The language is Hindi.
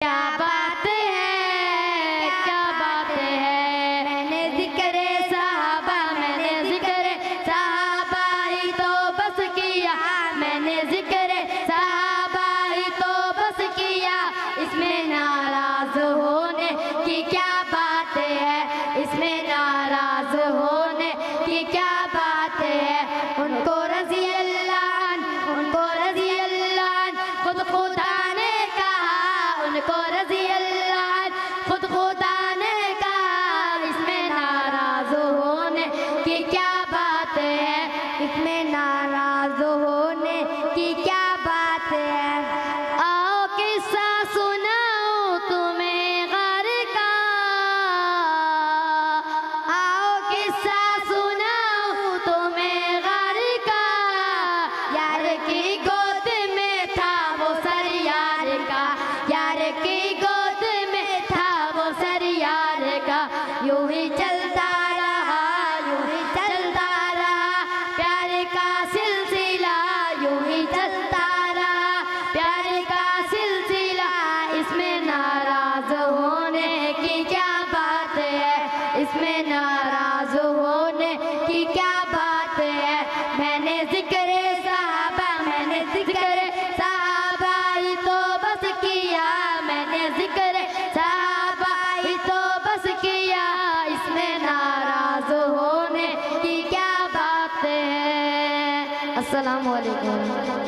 क्या बात है, क्या बात है। मैंने ज़िक्र सहाबा, मैंने ज़िक्र सहाबा ही तो बस किया, मैंने ज़िक्र सहाबा ही तो बस किया। इसमें नाराज़ होने की क्या बात है, इसमें नाराज़ होने की क्या बात है। उनको रज़ी अल्लाह, उनको रज़ी अल्लाह खुद खुदा ने कहा, उनको रज़ी अल्लाह खुद खुदा ने कहा। इसमें नाराज़ होने की क्या बात है, इसमें नाराज़ होने की क्या बात है। आओ किस्सा सुनाऊं तुम्हें ग़र का, आओ किस्सा सुनाऊं तुम्हें ग़र का। यार की गोद में था वो सर यार का, यार की गोद में था वो सर यार का। यूं ही चलता रहा, यूं ही चलता रहा प्यार का सिलसिला, यूं ही चलता रहा प्यार का सिलसिला। इसमें नाराज़ होने की क्या बात है, इसमें नाराज़ होने की क्या बात है। मैंने ज़िक्र सहाबा, मैंने ज़िक्र सहाबा ही तो बस किया, मैंने ज़िक्र सहाबा ही तो बस किया। इसमें नाराज़ होने की क्या बात है। अस्सलामु अलैकुम।